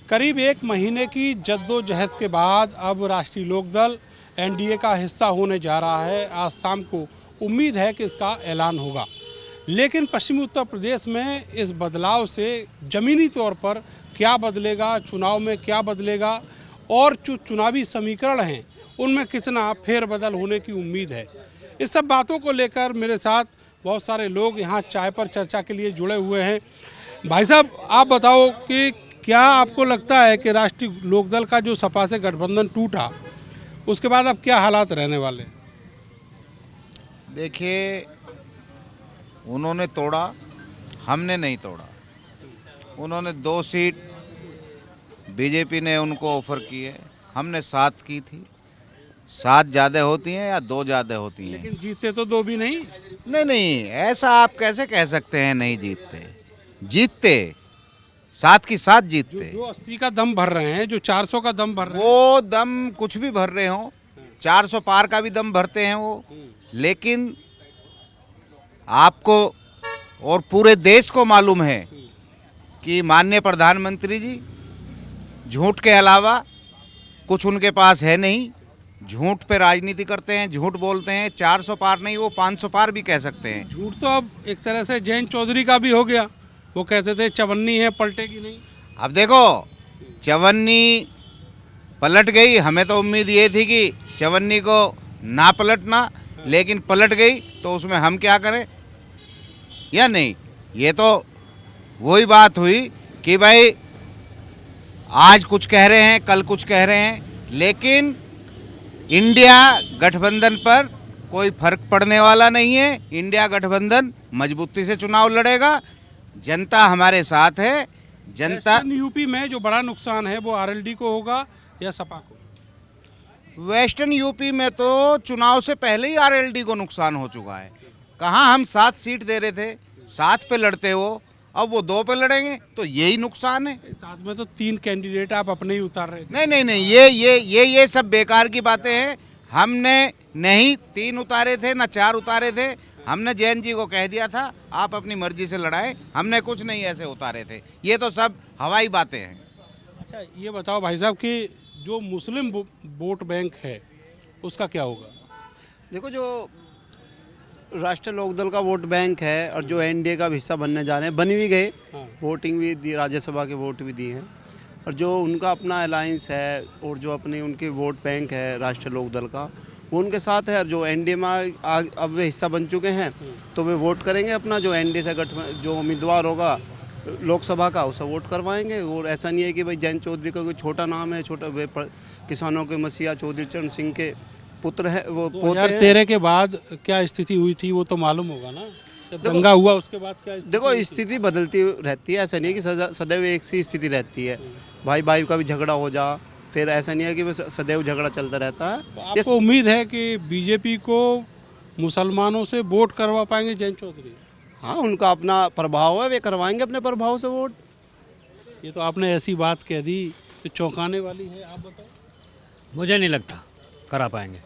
करीब एक महीने की जद्दोजहद के बाद अब राष्ट्रीय लोकदल एनडीए का हिस्सा होने जा रहा है। आज शाम को उम्मीद है कि इसका ऐलान होगा, लेकिन पश्चिमी उत्तर प्रदेश में इस बदलाव से ज़मीनी तौर पर क्या बदलेगा, चुनाव में क्या बदलेगा और जो चुनावी समीकरण हैं उनमें कितना फेरबदल होने की उम्मीद है। इस सब बातों को लेकर मेरे साथ बहुत सारे लोग यहाँ चाय पर चर्चा के लिए जुड़े हुए हैं। भाई साहब, आप बताओ कि क्या आपको लगता है कि राष्ट्रीय लोकदल का जो सपा से गठबंधन टूटा उसके बाद अब क्या हालात रहने वाले हैं? देखिए, उन्होंने तोड़ा, हमने नहीं तोड़ा। उन्होंने 2 सीट बीजेपी ने उनको ऑफर की है, हमने 7 की थी। 7 ज़्यादा होती हैं या 2 ज़्यादा होती हैं? लेकिन जीते तो 2 भी नहीं। नहीं, ऐसा आप कैसे कह सकते हैं? नहीं जीतते, जीतते 7 की 7 जीतते। जो 80 का दम भर रहे हैं, जो 400 का दम भर रहे हैं, वो दम कुछ भी भर रहे हो, 400 पार का भी दम भरते हैं वो, लेकिन आपको और पूरे देश को मालूम है कि माननीय प्रधानमंत्री जी झूठ के अलावा कुछ उनके पास है नहीं। झूठ पे राजनीति करते हैं, झूठ बोलते हैं। 400 पार नहीं, वो 500 पार भी कह सकते हैं। झूठ तो अब एक तरह से जयंत चौधरी का भी हो गया। वो कहते थे चवन्नी है, पलटेगी नहीं। अब देखो, चवन्नी पलट गई। हमें तो उम्मीद ये थी कि चवन्नी को ना पलटना, लेकिन पलट गई तो उसमें हम क्या करें या नहीं। ये तो वही बात हुई कि भाई आज कुछ कह रहे हैं, कल कुछ कह रहे हैं, लेकिन इंडिया गठबंधन पर कोई फर्क पड़ने वाला नहीं है। इंडिया गठबंधन मजबूती से चुनाव लड़ेगा। जनता हमारे साथ है। जनता यूपी में जो बड़ा नुकसान है वो आरएलडी को होगा या सपा को? वेस्टर्न यूपी में तो चुनाव से पहले ही आरएलडी को नुकसान हो चुका है। कहाँ हम 7 सीट दे रहे थे, 7 पे लड़ते हो, अब वो 2 पे लड़ेंगे, तो यही नुकसान है। साथ में तो 3 कैंडिडेट आप अपने ही उतार रहे थे। नहीं, ये सब बेकार की बातें हैं। हमने नहीं 3 उतारे थे, ना 4 उतारे थे। हमने जैन जी को कह दिया था आप अपनी मर्जी से लड़ाएं, हमने कुछ नहीं ऐसे उतारे थे। ये तो सब हवाई बातें हैं। अच्छा, ये बताओ भाई साहब कि जो मुस्लिम वोट बैंक है उसका क्या होगा? देखो, जो राष्ट्रीय लोकदल का वोट बैंक है और जो एनडीए का हिस्सा बनने जा रहे हैं, बनी भी गए। हाँ। वोटिंग भी दी, राज्यसभा के वोट भी दिए हैं। और जो उनका अपना अलायंस है और जो अपने उनके वोट बैंक है राष्ट्रीय लोकदल का, वो उनके साथ है। और जो एनडीए में अब वे हिस्सा बन चुके हैं, तो वे वोट करेंगे अपना। जो एनडीए से जो उम्मीदवार होगा लोकसभा का, उसे वोट करवाएंगे। और ऐसा नहीं है कि भाई जयंत चौधरी का कोई छोटा नाम है, छोटा वे किसानों के मसीहा चौधरी चरण सिंह के पुत्र है, वो पोते हैं। 2013 के बाद क्या स्थिति हुई थी वो तो मालूम होगा ना, जब दंगा हुआ उसके बाद क्या स्थिति? देखो, स्थिति बदलती रहती है। ऐसा नहीं है कि सदैव एक सी स्थिति रहती है। भाई भाई का भी झगड़ा हो जा, फिर ऐसा नहीं है कि वो सदैव झगड़ा चलता रहता है। तो आपको उम्मीद है कि बीजेपी को मुसलमानों से वोट करवा पाएंगे जयंत चौधरी? हाँ, उनका अपना प्रभाव है, वे करवाएंगे अपने प्रभाव से वोट। ये तो आपने ऐसी बात कह दी जो चौंकाने वाली है। आप बताओ। मुझे नहीं लगता करा पाएंगे।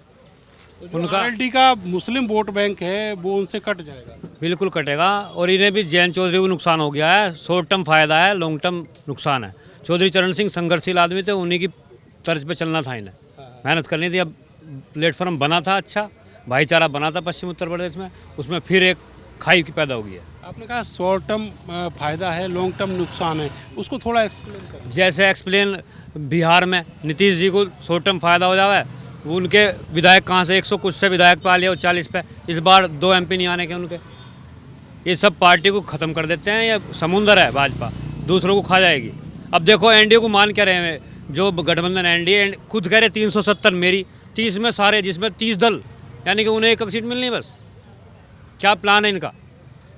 उनका आरएलडी का मुस्लिम वोट बैंक है वो उनसे कट जाएगा। बिल्कुल कटेगा। और इन्हें भी जैन चौधरी को नुकसान हो गया है। शॉर्ट टर्म फायदा है, लॉन्ग टर्म नुकसान है। चौधरी चरण सिंह संघर्षशील आदमी थे, उन्हीं की तर्ज पे चलना था। इन्हें मेहनत करनी थी। अब प्लेटफॉर्म बना था, अच्छा भाईचारा बना था पश्चिम उत्तर प्रदेश में, उसमें फिर एक खाई की पैदा हो गई है। आपने कहा शॉर्ट टर्म फायदा है, लॉन्ग टर्म नुकसान है, उसको थोड़ा एक्सप्लेन करें। जैसे एक्सप्लेन, बिहार में नीतीश जी को शॉर्ट टर्म फायदा हो जाए, वो उनके विधायक कहाँ से 100 कुछ से विधायक पा लिया, 40 पे। इस बार 2 एमपी नहीं आने के उनके। ये सब पार्टी को ख़त्म कर देते हैं। ये समुंदर है भाजपा, दूसरों को खा जाएगी। अब देखो एनडीए को मान क्या रहे हैं, जो गठबंधन एनडीए खुद कह रहे 370 मेरी, 30 में सारे, जिसमें 30 दल, यानी कि उन्हें 1 सीट मिलनी है बस। क्या प्लान है इनका?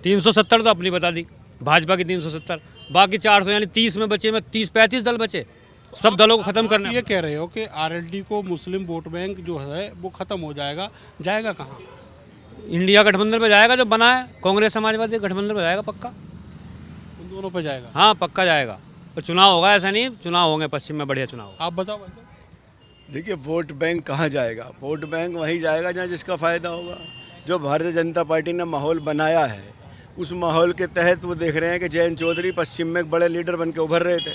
370 तो अपनी बता दी, भाजपा की 370, बाकी 400 यानी 30 में बचे, में 30-35 दल बचे। सब दलों को खत्म करना। ये कह रहे हो कि आरएलडी को मुस्लिम वोट बैंक जो है वो खत्म हो जाएगा, जाएगा कहाँ? इंडिया गठबंधन पे जाएगा जो बना है, कांग्रेस समाजवादी गठबंधन पे जाएगा पक्का। उन दोनों पे जाएगा? हाँ, पक्का जाएगा। और चुनाव होगा, ऐसा नहीं, चुनाव होंगे पश्चिम में, बढ़िया चुनाव। आप बताओ भाई साहब। देखिए, वोट बैंक कहाँ जाएगा? वोट बैंक वहीं जाएगा जहाँ जिसका फ़ायदा होगा। जो भारतीय जनता पार्टी ने माहौल बनाया है, उस माहौल के तहत वो देख रहे हैं कि जयंत चौधरी पश्चिम में एक बड़े लीडर बन के उभर रहे थे,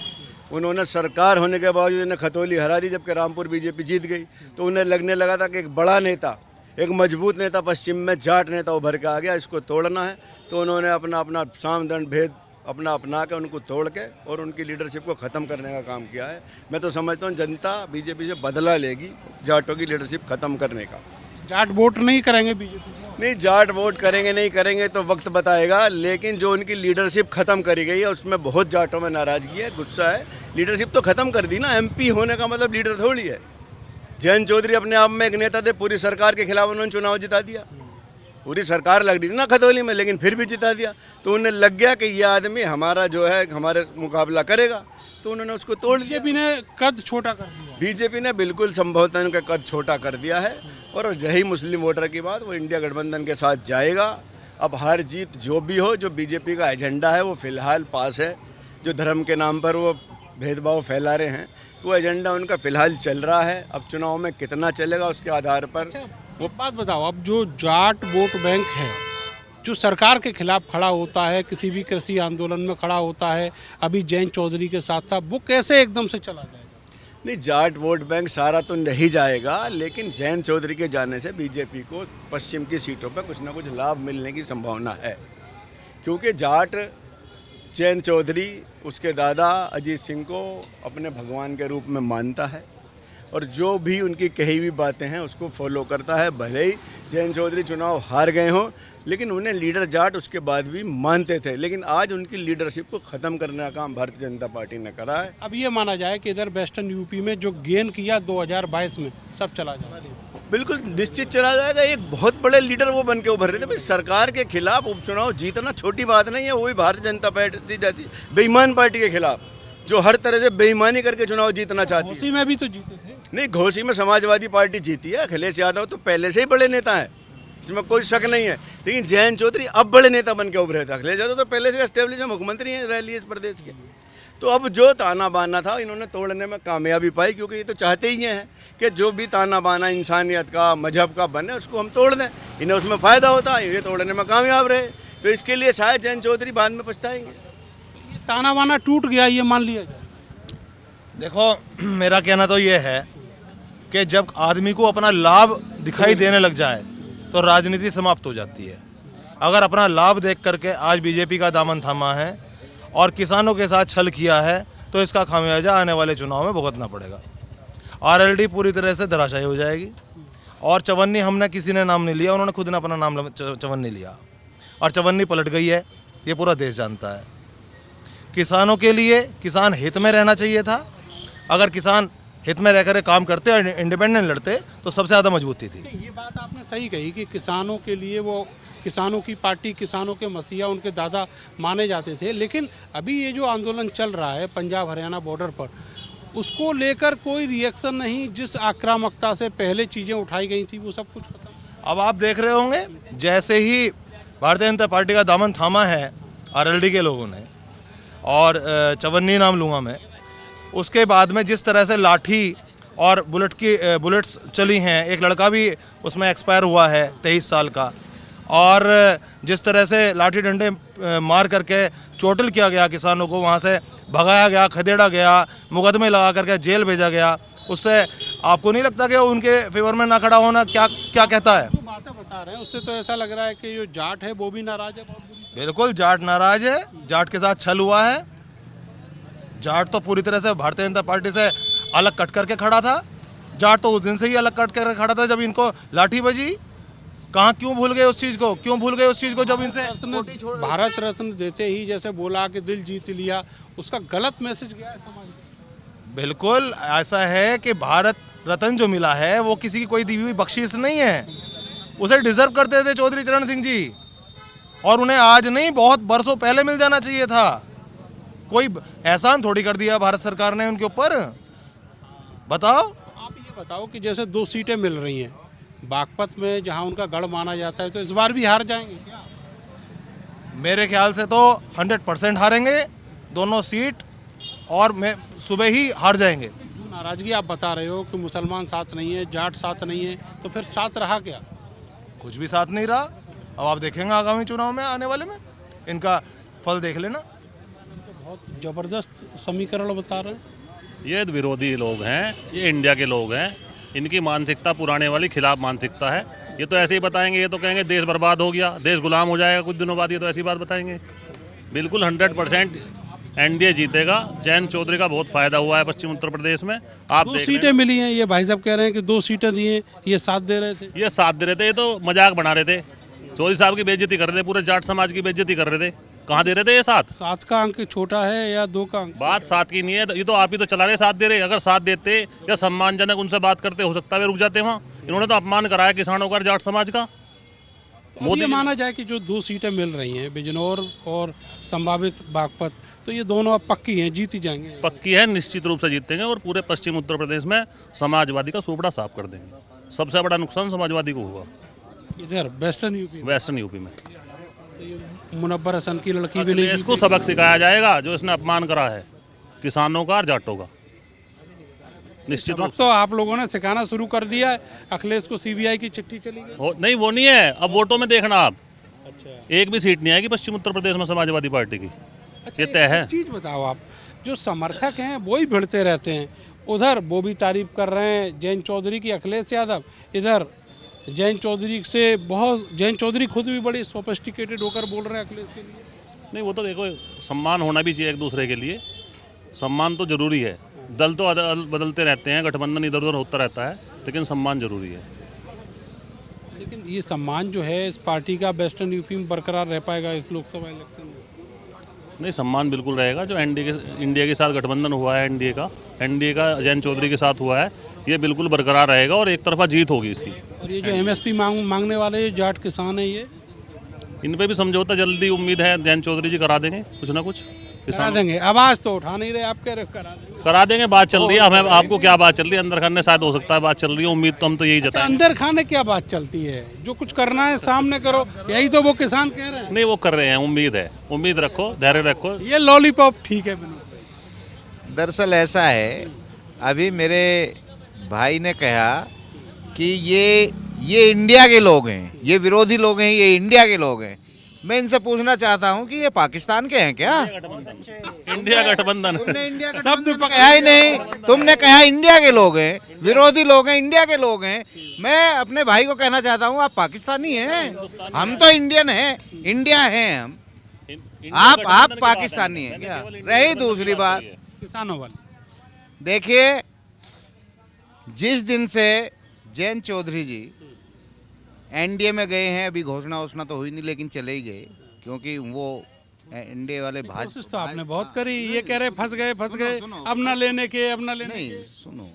उन्होंने सरकार होने के बावजूद उन्हें खतौली हरा दी, जबकि रामपुर बीजेपी जीत गई। तो उन्हें लगने लगा था कि एक बड़ा नेता, एक मजबूत नेता पश्चिम में जाट नेता उभर के आ गया, इसको तोड़ना है। तो उन्होंने अपना साम दंड भेद अपना के उनको तोड़ के और उनकी लीडरशिप को ख़त्म करने का काम किया है। मैं तो समझता हूँ जनता बीजेपी से बदला लेगी जाटों की लीडरशिप ख़त्म करने का। जाट वोट नहीं करेंगे बीजेपी को? नहीं, जाट वोट करेंगे नहीं करेंगे तो वक्त बताएगा, लेकिन जो उनकी लीडरशिप ख़त्म करी गई है उसमें बहुत जाटों में नाराज़गी है, गुस्सा है। लीडरशिप तो ख़त्म कर दी ना, एमपी होने का मतलब लीडर थोड़ी है। जयंत चौधरी अपने आप में एक नेता थे, पूरी सरकार के खिलाफ उन्होंने चुनाव जिता दिया। पूरी सरकार लग रही थी ना खतौली में, लेकिन फिर भी जिता दिया। तो उन्हें लग गया कि ये आदमी हमारा जो है हमारे मुकाबला करेगा, तो उन्होंने उसको तोड़ दिया। बीजेपी ने कद छोटा कर दिया। बीजेपी ने बिल्कुल संभवतः उनका कद छोटा कर दिया है। और रही मुस्लिम वोटर की बात, वो इंडिया गठबंधन के साथ जाएगा। अब हार जीत जो भी हो, जो बीजेपी का एजेंडा है वो फिलहाल पास है। जो धर्म के नाम पर वो भेदभाव फैला रहे हैं, तो वो एजेंडा उनका फिलहाल चल रहा है। अब चुनाव में कितना चलेगा उसके आधार पर। वो बात बताओ, अब जो जाट वोट बैंक है, जो सरकार के खिलाफ खड़ा होता है, किसी भी कृषि आंदोलन में खड़ा होता है, अभी जयंत चौधरी के साथ था, वो कैसे एकदम से चला जाएगा? नहीं, जाट वोट बैंक सारा तो नहीं जाएगा, लेकिन जयंत चौधरी के जाने से बीजेपी को पश्चिम की सीटों पर कुछ ना कुछ लाभ मिलने की संभावना है। क्योंकि जाट जयंत चौधरी उसके दादा अजीत सिंह को अपने भगवान के रूप में मानता है और जो भी उनकी कही हुई बातें हैं उसको फॉलो करता है। भले ही जयंत चौधरी चुनाव हार गए हों, लेकिन उन्हें लीडर जाट उसके बाद भी मानते थे। लेकिन आज उनकी लीडरशिप को ख़त्म करने का काम भारतीय जनता पार्टी ने करा है। अब ये माना जाए कि इधर वेस्टर्न यूपी में जो गेन किया 2022 में, सब चला जाएगा। बिल्कुल निश्चित चला जाएगा। एक बहुत बड़े लीडर वो बन के उभर रहे थे। भाई, सरकार के खिलाफ उपचुनाव जीतना छोटी बात नहीं है। वो भी भारतीय जनता पार्टी जैसी बेईमान पार्टी के खिलाफ, जो हर तरह से बेईमानी करके चुनाव जीतना चाहती है। घोसी में भी तो जीते थे। नहीं, घोसी में समाजवादी पार्टी जीती है। अखिलेश यादव तो पहले से ही बड़े नेता हैं, इसमें कोई शक नहीं है। लेकिन जयंत चौधरी अब बड़े नेता बन के उभरे थे। अखिलेश यादव तो पहले से एस्टेब्लिश मुख्यमंत्री हैं रह लिए इस प्रदेश के। तो अब जो ताना बाना था इन्होंने तोड़ने में कामयाबी पाई, क्योंकि ये तो चाहते ही हैं कि जो भी ताना बाना इंसानियत का, मजहब का बने, उसको हम तोड़ दें। इन्हें उसमें फ़ायदा होता है, ये तोड़ने में कामयाब रहे। तो इसके लिए शायद जयंत चौधरी बाद में पछताएंगे। ये ताना बाना टूट गया, ये मान लिया जाए। देखो, मेरा कहना तो ये है कि जब आदमी को अपना लाभ दिखाई देने लग जाए तो राजनीति समाप्त हो जाती है। अगर अपना लाभ देख करके आज बीजेपी का दामन थामा है और किसानों के साथ छल किया है, तो इसका खामियाजा आने वाले चुनाव में भुगतना पड़ेगा। आरएलडी पूरी तरह से धराशायी हो जाएगी। और चवन्नी, हमने किसी ने नाम नहीं लिया, उन्होंने खुद ने अपना नाम चवन्नी लिया और चवन्नी पलट गई है, ये पूरा देश जानता है। किसानों के लिए किसान हित में रहना चाहिए था। अगर किसान हित में रहकर काम करते और इंडिपेंडेंट लड़ते तो सबसे ज़्यादा मजबूती थी। ये बात आपने सही कही कि किसानों के लिए वो किसानों की पार्टी, किसानों के मसीहा, उनके दादा माने जाते थे। लेकिन अभी ये जो आंदोलन चल रहा है पंजाब हरियाणा बॉर्डर पर, उसको लेकर कोई रिएक्शन नहीं। जिस आक्रामकता से पहले चीज़ें उठाई गई थी वो सब कुछ खत्म। अब आप देख रहे होंगे, जैसे ही भारतीय जनता पार्टी का दामन थामा है आरएलडी के लोगों ने, और चवन्नी नाम लूँगा मैं, उसके बाद में जिस तरह से लाठी और बुलेट्स चली हैं, एक लड़का भी उसमें एक्सपायर हुआ है 23 साल का, और जिस तरह से लाठी डंडे मार करके चोटिल किया गया किसानों को, वहाँ से भगाया गया, खदेड़ा गया, मुकदमे लगा करके जेल भेजा गया, उससे आपको नहीं लगता कि उनके फेवर में ना खड़ा होना क्या कहता है? जो बातें बता रहे हैं उससे तो ऐसा लग रहा है कि जो जाट है वो भी नाराज है बहुत बुरी। बिल्कुल, जाट नाराज है। जाट के साथ छल हुआ है। जाट तो पूरी तरह से भारतीय जनता पार्टी से अलग कट करके खड़ा था। जाट तो उस दिन से ही अलग कट करके खड़ा था जब इनको लाठी बजी। कहाँ, क्यों भूल गए उस चीज़ को? क्यों भूल गए उस चीज़ को जब इनसे भारत रत्न देते ही जैसे बोला कि दिल जीत लिया, उसका गलत मैसेज गया है समाज में। बिल्कुल ऐसा है कि भारत रत्न जो मिला है वो किसी की कोई दी हुई बख्शीश नहीं है। उसे डिजर्व करते थे चौधरी चरण सिंह जी, और उन्हें आज नहीं, बहुत बरसों पहले मिल जाना चाहिए था। कोई एहसान थोड़ी कर दिया भारत सरकार ने उनके ऊपर। बताओ। आप ये बताओ कि जैसे 2 सीटें मिल रही हैं बागपत में, जहां उनका गढ़ माना जाता है, तो इस बार भी हार जाएंगे क्या? मेरे ख्याल से तो 100% हारेंगे दोनों सीट, और मैं सुबह ही हार जाएंगे। जो नाराजगी आप बता रहे हो कि मुसलमान साथ नहीं है, जाट साथ नहीं है, तो फिर साथ रहा क्या? कुछ भी साथ नहीं रहा। अब आप देखेंगे आगामी चुनाव में, आने वाले में इनका फल देख लेना। बहुत ज़बरदस्त समीकरण बता रहे हैं। ये विरोधी लोग हैं, ये इंडिया के लोग हैं, इनकी मानसिकता पुराने वाली खिलाफ मानसिकता है। ये तो ऐसे ही बताएंगे, ये तो कहेंगे देश बर्बाद हो गया, देश गुलाम हो जाएगा कुछ दिनों बाद, ये तो ऐसी बात बताएंगे। बिल्कुल 100% एनडीए जीतेगा। जयंत चौधरी का बहुत फायदा हुआ है पश्चिम उत्तर प्रदेश में। आप दो देख सीटें रहे हैं। मिली हैं, ये भाई साहब कह रहे हैं कि 2 सीटें दी हैं, ये साथ दे रहे थे। ये साथ दे रहे थे, ये तो मजाक बना रहे थे। चौधरी साहब की बेइज्जती कर रहे थे, पूरे जाट समाज की बेइज्जती कर रहे थे। कहाँ दे रहे थे ये साथ? 7 का अंक छोटा है या 2 का अंक? बात 7 की नहीं है, ये तो आप ही तो चला रहे, साथ दे रहे। अगर साथ देते या सम्मानजनक उनसे बात करते, हो सकता है वे रुक जाते वहाँ। इन्होंने तो अपमान कराया किसानों का, जाट समाज का। तो ये माना जाए कि जो 2 सीटें मिल रही हैं, बिजनौर और संभावित बागपत, तो ये दोनों अब पक्की हैं, जीती जाएंगे। पक्की है, निश्चित रूप से जीतेंगे और पूरे पश्चिम उत्तर प्रदेश में समाजवादी का सुपड़ा साफ कर देंगे। सबसे बड़ा नुकसान समाजवादी को हुआ इधर वेस्टर्न यूपी वेस्टर्न यूपी में। मुनव्वर हसन की लड़की भी नहीं इसको सबक सिखाया जाएगा जो इसने अपमान करा है किसानों का और जाटों का, निश्चित रूप अब तो आप लोगों ने सिखाना शुरू कर दिया है। अखिलेश को सीबीआई की चिट्ठी चली गई। नहीं वो नहीं है, अब वोटों में देखना आप। एक भी सीट नहीं आएगी पश्चिम उत्तर प्रदेश में समाजवादी पार्टी की, ये तय है। एक चीज बताओ आप, जो समर्थक हैं वो ही भिड़ते रहते हैं, उधर वो भी तारीफ कर रहे हैं जयंत चौधरी की, अखिलेश यादव, इधर जयंत चौधरी से बहुत, जयंत चौधरी खुद भी बड़ी सोफिस्टिकेटेड होकर बोल रहे हैं अखिलेश के लिए। नहीं वो तो देखो, सम्मान होना भी चाहिए एक दूसरे के लिए, सम्मान तो जरूरी है। दल तो बदलते रहते हैं, गठबंधन इधर उधर होता रहता है, लेकिन सम्मान जरूरी है। लेकिन ये सम्मान जो है इस पार्टी का वेस्टर्न यूपी में बरकरार रह पाएगा इस लोकसभा इलेक्शन में? नहीं, सम्मान बिल्कुल रहेगा। जो इंडिया के साथ गठबंधन हुआ है, एनडीए का जयंत चौधरी के साथ हुआ है, ये बिल्कुल बरकरार रहेगा और एक तरफा जीत होगी इसकी। और ये जो एमएसपी मांगने वाले ये जाट किसान है, ये इन पे भी समझौता जल्दी उम्मीद है जयंत चौधरी जी करा देंगे कुछ ना कुछ। करा देंगे। आवाज तो उठा नहीं रहे, आप कह रहे हो करा देंगे। बात चल रही है, हमें आपको क्या बात चल रही है अंदर खाने, शायद हो सकता है बात चल रही है, उम्मीद तो हम तो यही अच्छा, जताएंगे। अंदर खाने क्या बात चलती है? जो कुछ करना है सामने करो, यही तो वो किसान कह रहे हैं। नहीं वो कर रहे हैं, उम्मीद है, उम्मीद रखो, धैर्य रखो। ये लॉलीपॉप ठीक है विनोद भाई। दरअसल ऐसा है, अभी मेरे भाई ने कहा कि ये इंडिया के लोग हैं, ये विरोधी लोग हैं, ये इंडिया के लोग हैं। मैं इनसे पूछना चाहता हूं कि ये पाकिस्तान के हैं क्या? इंडिया गठबंधन। तुमने इंडिया गठबंधन कहा ही नहीं, तुमने कहा इंडिया के लोग हैं, विरोधी लोग हैं, इंडिया के लोग हैं। मैं अपने भाई को कहना चाहता हूं, आप पाकिस्तानी हैं, हम तो इंडियन हैं, इंडिया हैं हम, आप पाकिस्तानी हैं क्या? रही दूसरी बात, किसानों वाली, देखिए जिस दिन से जयंत चौधरी जी एनडीए में गए हैं, अभी घोषणा तो हुई नहीं लेकिन चले ही गए, क्योंकि वो एनडीए वाले कोशिश तो आपने बहुत करी। ये कह रहे फंस गए अब ना लेने के, अब ना लेने नहीं के। सुनो,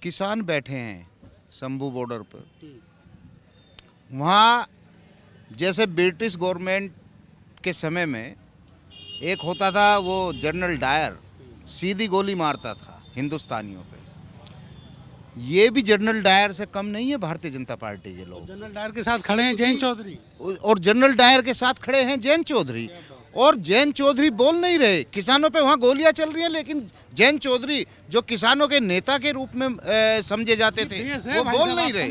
किसान बैठे हैं शंभू बॉर्डर पर, वहाँ जैसे ब्रिटिश गवर्नमेंट के समय में एक होता था वो जनरल डायर, सीधी गोली मारता था हिंदुस्तानियों पे। ये भी जनरल डायर से कम नहीं है भारतीय जनता पार्टी के लोग। जनरल डायर के साथ खड़े हैं जयंत चौधरी, और जनरल डायर के साथ खड़े हैं जयंत चौधरी, और जयंत चौधरी बोल नहीं रहे। किसानों पे वहाँ गोलियां चल रही हैं, लेकिन जयंत चौधरी जो किसानों के नेता के रूप में समझे जाते थे, वो बोल नहीं रहे,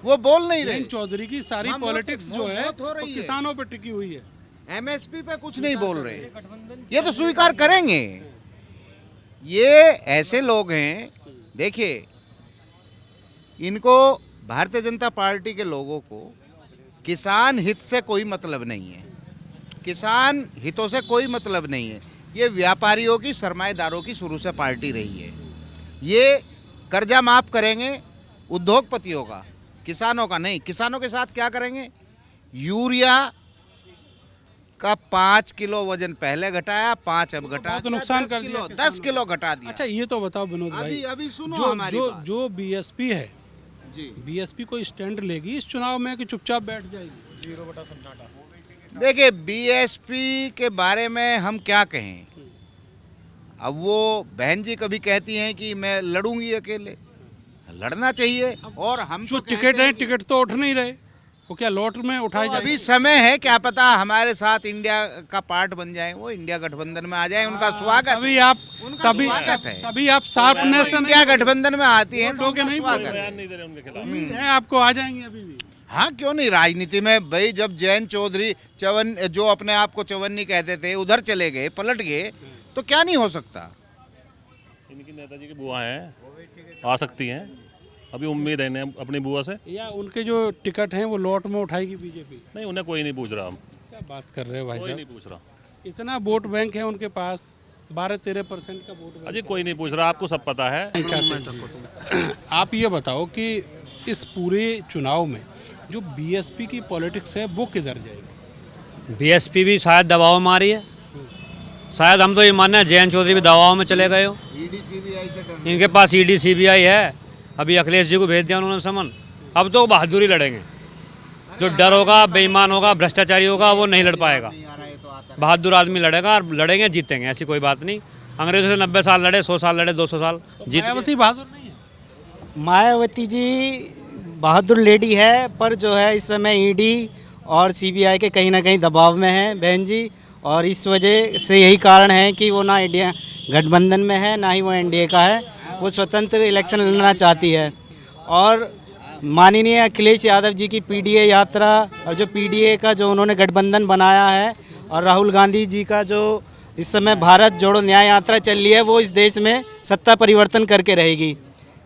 वो बोल नहीं रहे। जयंत चौधरी की सारी पॉलिटिक्स जो है हो रही है, किसानों पे टिकी हुई है। एमएसपी पे कुछ नहीं बोल रहे, ये तो स्वीकार करेंगे। ये ऐसे लोग हैं, देखिए इनको, भारतीय जनता पार्टी के लोगों को किसान हित से कोई मतलब नहीं है, किसान हितों से कोई मतलब नहीं है। ये व्यापारियों की, सरमाएदारों की शुरू से पार्टी रही है। ये कर्जा माफ करेंगे उद्योगपतियों का, किसानों का नहीं। किसानों के साथ क्या करेंगे? यूरिया का 5 किलो वजन पहले घटाया, 5 अब घटा तो नुकसान कर दिया, 10 किलो घटा दिया। अच्छा ये तो बताओ विनोद भाई, अभी सुनो हमारी बात। जो बीएसपी है जी, बीएसपी कोई स्टैंड लेगी इस चुनाव में कि चुपचाप बैठ जाएगी? 0 सन्नाटा। देखिए बीएसपी के बारे में हम क्या कहें। अब वो बहन जी कभी कहती हैं कि मैं लड़ूंगी अकेले, लड़ना चाहिए। और हम जो तो कहते टिकट है, हैं कि टिकट तो उठ नहीं रहे, वो क्या लॉट में उठाए तो जाए? अभी समय है, क्या पता हमारे साथ इंडिया का पार्ट बन जाए, वो इंडिया गठबंधन में आ जाए। उनका स्वागत, तभी आप उनका स्वागत है। तभी आप साफ नेशन इंडिया गठबंधन में आती है तो लोग उनका नहीं स्वागत है। बयान नहीं दे रहे उनके खिलाफ। उम्मीद है आपको आ जाएंगे अभी भी। हाँ क्यों नहीं, राजनीति में भाई जब जयंत चौधरी जो अपने आप को चवन्नी कहते थे उधर चले गए, पलट गए, तो क्या नहीं हो सकता। इनकी नेताजी की बुआ हैं, आ सकती हैं, अभी उम्मीद है इन्हें अपनी बुआ से। या उनके जो टिकट हैं वो लॉट में उठाएगी बीजेपी? नहीं, उन्हें कोई नहीं पूछ रहा, हम क्या बात कर रहे हो भाई कोई साहब, नहीं पूछ रहा। इतना वोट बैंक है उनके पास, 12-13% का वोट बैंक। अजी कोई नहीं पूछ रहा, आपको सब पता है। नहीं चाहते। आप ये बताओ कि इस पूरे चुनाव में जो बीएसपी की पॉलिटिक्स है वो किधर जाएगी? बीएसपी भी शायद दबाव में आ रही है, शायद हम तो ये मानना है जयंत चौधरी भी दबाव में चले गए हो। इनके पास ईडी सीबीआई है, अभी अखिलेश जी को भेज दिया उन्होंने समन, अब तो बहादुरी लड़ेंगे। जो डर होगा, बेईमान होगा, भ्रष्टाचारी होगा, वो नहीं लड़ पाएगा। बहादुर आदमी लड़ेगा और लड़ेंगे, जीतेंगे, ऐसी कोई बात नहीं। अंग्रेजों से 90 साल लड़े, 100 साल लड़े, 200 साल जीत। मायावती बहादुर नहीं है? मायावती जी बहादुर लेडी है, पर जो है इस समय ईडी और सीबीआई के कहीं ना कहीं दबाव में है बहन जी, और इस वजह से यही कारण है कि वो ना इंडिया गठबंधन में है, ना ही वो एनडीए का है। वो स्वतंत्र इलेक्शन लड़ना चाहती है। और माननीय अखिलेश यादव जी की पीडीए यात्रा और जो पीडीए का जो उन्होंने गठबंधन बनाया है, और राहुल गांधी जी का जो इस समय भारत जोड़ो न्याय यात्रा चल रही है, वो इस देश में सत्ता परिवर्तन करके रहेगी।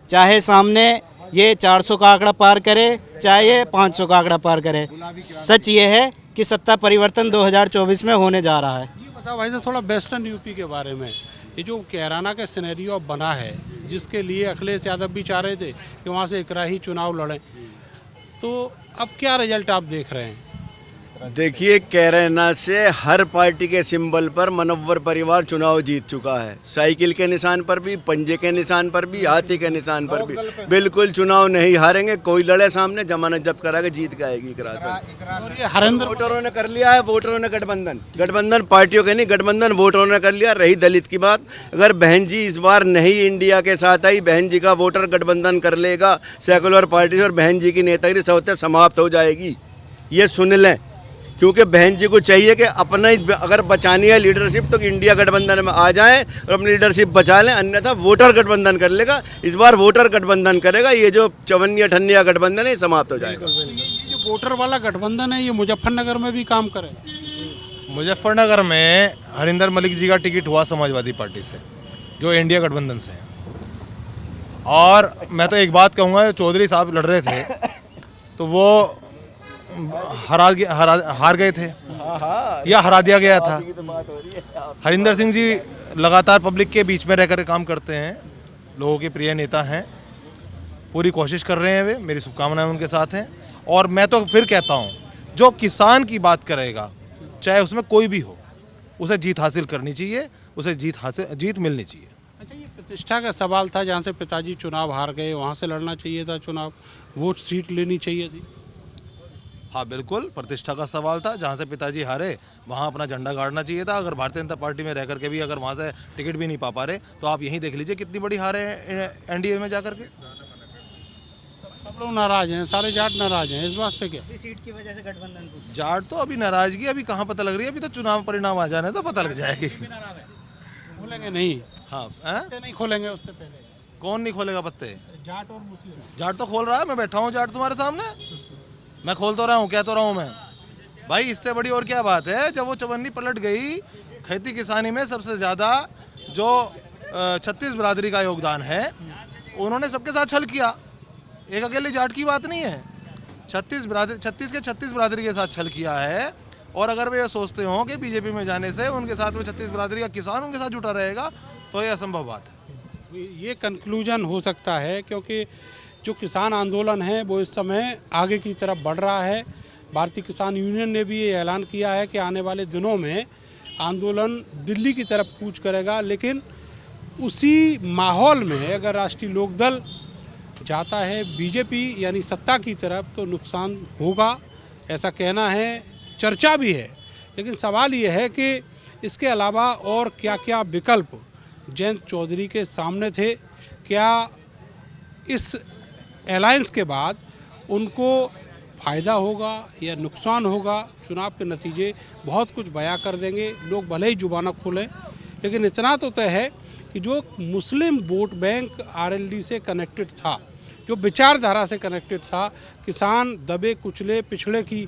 चाहे सामने ये 400 का आंकड़ा पार करे, चाहे ये 500 का आंकड़ा पार करे, सच ये है कि सत्ता परिवर्तन 2024 में होने जा रहा है। ये बताओ भाई साहब थोड़ा वेस्टर्न यूपी के बारे में, ये जो कैराना का सिनेरियो बना है, जिसके लिए अखिलेश यादव भी चाह रहे थे कि वहाँ से इकराही चुनाव लड़ें, तो अब क्या रिजल्ट आप देख रहे हैं? देखिए, कैराना से हर पार्टी के सिंबल पर मनव्वर परिवार चुनाव जीत चुका है। साइकिल के निशान पर भी, पंजे के निशान पर भी, हाथी के निशान पर भी बिल्कुल चुनाव नहीं हारेंगे। कोई लड़े सामने, जमानत जब्त कराके जीत के आएगी और ये हरेंद्र वोटरों ने कर लिया है, वोटरों ने गठबंधन पार्टियों के नहीं, गठबंधन वोटरों ने कर लिया। रही दलित की बात, अगर बहन जी इस बार नहीं इंडिया के साथ आई, बहन जी का वोटर गठबंधन कर लेगा सेकुलर पार्टी से, और बहन जी की नेतागिरी सौते समाप्त हो जाएगी। ये सुन लें, क्योंकि बहन जी को चाहिए कि अपना ही अगर बचानी है लीडरशिप तो इंडिया गठबंधन में आ जाएं और अपनी लीडरशिप बचा लें, अन्यथा वोटर गठबंधन कर लेगा। इस बार वोटर गठबंधन करेगा, ये जो चवन्नी ठन्निया गठबंधन है समाप्त हो जाएगा। ये जो वोटर वाला गठबंधन है, ये मुजफ्फरनगर में भी काम करे? मुजफ्फरनगर में हरिंदर मलिक जी का टिकट हुआ समाजवादी पार्टी से, जो इंडिया गठबंधन से है। और मैं तो एक बात कहूँगा, चौधरी साहब लड़ रहे थे तो वो हार गए थे या हरा दिया गया था। हरिंदर सिंह जी लगातार पब्लिक के बीच में रहकर काम करते हैं, लोगों के प्रिय नेता हैं, पूरी कोशिश कर रहे हैं वे, मेरी शुभकामनाएं उनके साथ हैं। और मैं तो फिर कहता हूं, जो किसान की बात करेगा, चाहे उसमें कोई भी हो, उसे जीत हासिल करनी चाहिए, उसे जीत मिलनी चाहिए। अच्छा, ये प्रतिष्ठा का सवाल था, जहाँ से पिताजी चुनाव हार गए वहाँ से लड़ना चाहिए था चुनाव, वोट सीट लेनी चाहिए थी। हाँ बिल्कुल, प्रतिष्ठा का सवाल था, जहाँ से पिताजी हारे वहाँ अपना झंडा गाड़ना चाहिए था। अगर भारतीय जनता पार्टी में रह करके भी अगर वहाँ से टिकट भी नहीं पा रहे, तो आप यहीं देख लीजिए कितनी बड़ी हारे एनडीए में जाकर के। सब लोग नाराज हैं, सारे जाट नाराज हैं, इस बात से क्या? इसी सीट की वजह से गठबंधन जाट तो अभी नाराजगी अभी कहाँ पता लग रही है, अभी तो चुनाव परिणाम आ जाने तो पता लग जाएगी। खोलेंगे नहीं? हाँ, नहीं खोलेंगे उससे पहले? कौन नहीं खोलेगा पत्ते? जाट और मुस्लिम। जाट तो खोल रहा है, मैं बैठा हूँ जाट तुम्हारे सामने, मैं खोल तो रहा हूँ, कह तो रहा हूँ मैं भाई। इससे बड़ी और क्या बात है, जब वो चवन्नी पलट गई, खेती किसानी में सबसे ज़्यादा जो 36 बिरादरी का योगदान है, उन्होंने सबके साथ छल किया। एक अकेले जाट की बात नहीं है, 36 के 36 बिरादरी के साथ छल किया है। और अगर वे ये सोचते हो कि बीजेपी में जाने से उनके साथ में 36 बिरादरी का किसान उनके साथ जुटा रहेगा, तो ये असंभव बात है। ये कंक्लूजन हो सकता है, क्योंकि जो किसान आंदोलन है वो इस समय आगे की तरफ बढ़ रहा है। भारतीय किसान यूनियन ने भी ये ऐलान किया है कि आने वाले दिनों में आंदोलन दिल्ली की तरफ कूच करेगा। लेकिन उसी माहौल में अगर राष्ट्रीय लोकदल जाता है बीजेपी यानी सत्ता की तरफ, तो नुकसान होगा, ऐसा कहना है, चर्चा भी है। लेकिन सवाल ये है कि इसके अलावा और क्या क्या विकल्प जयंत चौधरी के सामने थे, क्या इस अलायंस के बाद उनको फ़ायदा होगा या नुकसान होगा? चुनाव के नतीजे बहुत कुछ बयां कर देंगे, लोग भले ही जुबाना खोलें। लेकिन इतना तो तय है कि जो मुस्लिम वोट बैंक आरएलडी से कनेक्टेड था, जो विचारधारा से कनेक्टेड था, किसान दबे कुचले पिछड़े की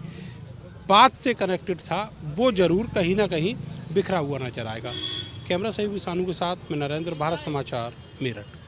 बात से कनेक्टेड था, वो ज़रूर कहीं ना कहीं बिखरा हुआ नजर आएगा। कैमरा सहयोगी सानू के साथ मैं नरेंद्र, भारत समाचार, मेरठ।